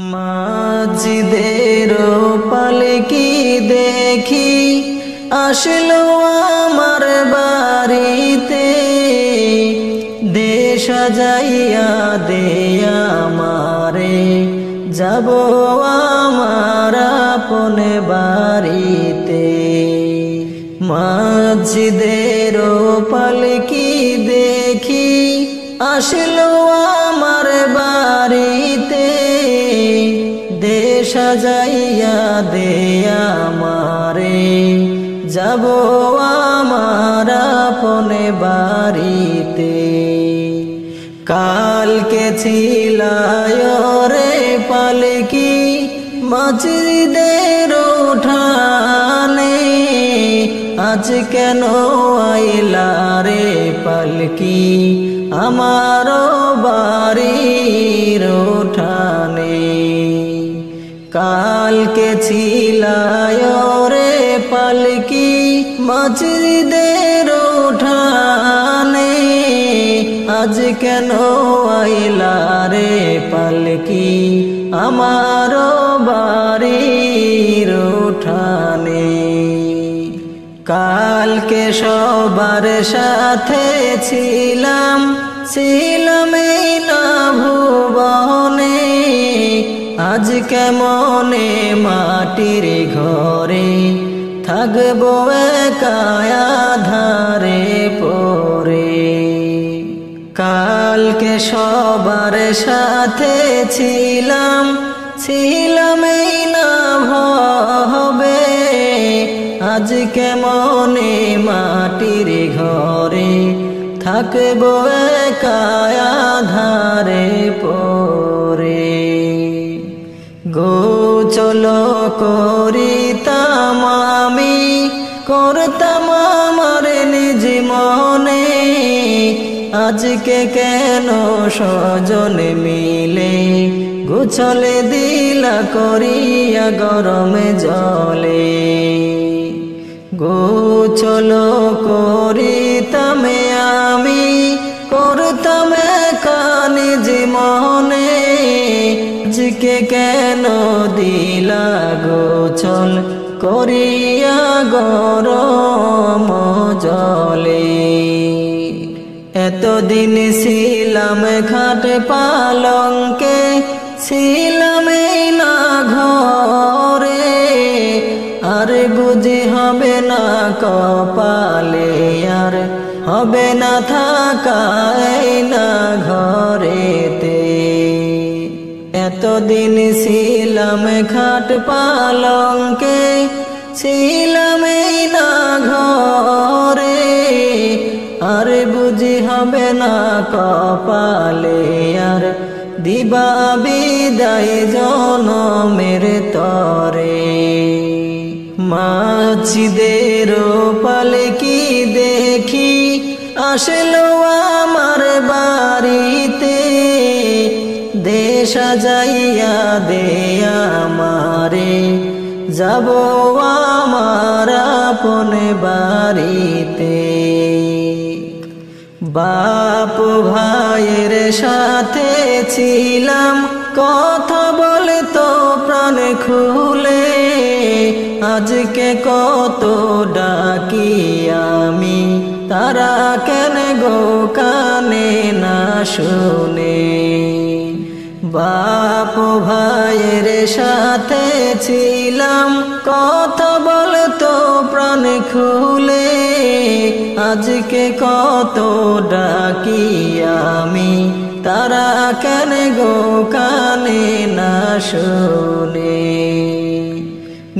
মসজিদের পালকি দেখি আসলো আমার বাড়িতে, দে সাজাইয়া দে আমারে, যাব আমার আপন বাড়িতে। মসজিদের পালকি দেখি আসলো আমার বাড়িতে, দে সাজাইয়া দে আমারে, যাব আমার আপন বাড়িতে। কালকে ছিলায় রে পালকি মসজিদের উঠানে, আজ কেন আইলা রে পালকি আমার বাড়ির উঠানে। কালকে ছিলায় রে পালকি মসজিদের উঠানে, আজ কেন আইলা রে পালকি আমার বাড়ির উঠানে। কালকে সবার সাথে ছিলাম এই না ভুবনে, আজ কেমনে মাটির ঘরে থাকবো একা আঁধারে পড়ে। কালকে সবার সাথে ছিলাম এই না ভবে, আজ কেমনে মাটির ঘরে থাকবো একা আঁধারে পড়ে। গোসল করিতাম আমি, করতাম আমার নিজ মনে, আজকে কেন স্বজন মিলে গোসল দিলা করিয়া গরমে জলে। গোসল করিতাম আমি, করতাম একা নিজ মনে, আজকে কেন দিলা গোসল করিয়া গরম জলে। এতদিন ছিলাম খাট পালঙ্কে, ছিলাম এই না ঘরে, আর বুঝি হবে না কপালে, আর হবে না থাকা এই না ঘরেতে। এতদিন ছিলাম খাট পালঙ্কে, ছিলাম এই না ঘরে, আর বুঝি হবে না কপালে, আর দিবা বিদায় জনমের তরে। মসজিদের পালকি দেখি আসলো আমার বাড়িতে, দে সাজাইয়া দে আমারে, যাব আমার আপন বাড়িতে। বাপ ভাইয়ের সাথে ছিলাম কথা বলতো প্রাণ খুলে, আজকে কত ডাকি আমি, তারা কেন গো কানে না শুনে। বাপ ভাইয়ের সাথে ছিলাম কথা বলতো প্রাণ খুলে, আজকে কত ডাকি আমি, তারা কেন গো কানে না শুনে।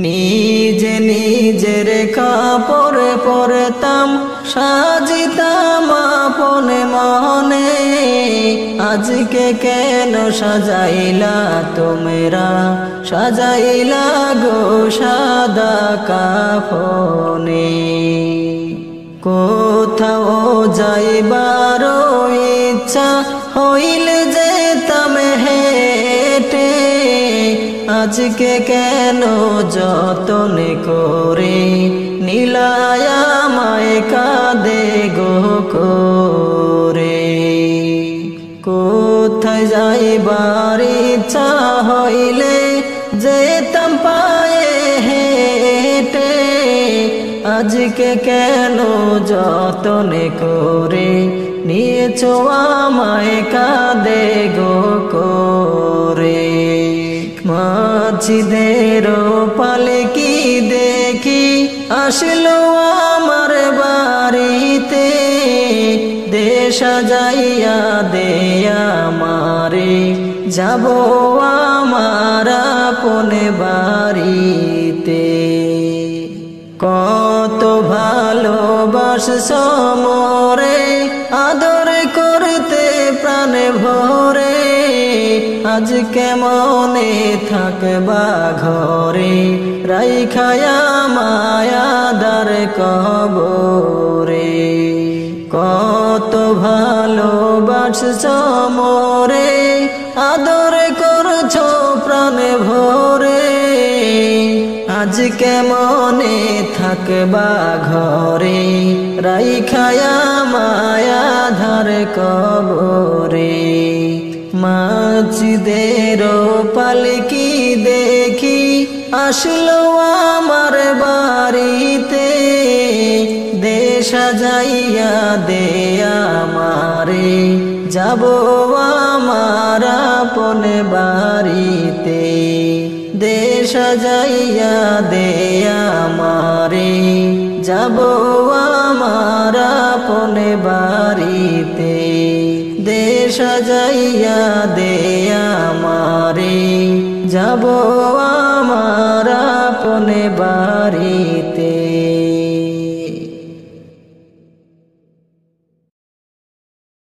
নিজে নিজের কাপড় পরতাম, সাজিতাম আপন মনে, আজকে কেন সাজাইলা তোমরা, সাজাইলা গো সাদা কাফনে। কোথাও যাইবার ইচ্ছা হইলে যেতাম হেঁটে, আজকে কেন যতন করে নীলায়া মায় কাঁদে গো করে। কোথায় যাইবার ইচ্ছা হয় হইলে যেতাম পায়ে হেঁটে, আজকে কেন যতনে করে নিয়েছো আমায় কাঁদে গো করে। মাঝিদের পালকি দেখি আসলো আমার বাড়িতে, দেশ সাজাইয়া দে আমারে, যাব আমার আপন বাড়িতে। কত ভালোবাসছো মোরে, আদর করতে প্রাণ ভরে, আজকে মনে থাকবা ঘরে, রাইখায়া মায়াদার কবরে। কত ভালোবাসছো মোরে, আদর করছো প্রাণ ভরে, আজকে মনে থাকবা ঘরে, রাইখায়া মায়াধার কবরে। মাঝিদের পালকি দেখি আসলো আমার বাড়িতে, দেশ সাজাইয়া দে আমারে, যাব আমার আপন বাড়িতে। দেশ সাজাইয়া দে আমারে, যাব আমার আপন বাড়িতে। দেশ সাজাইয়া দে আমারে, যাব আমার আপন বাড়িতে।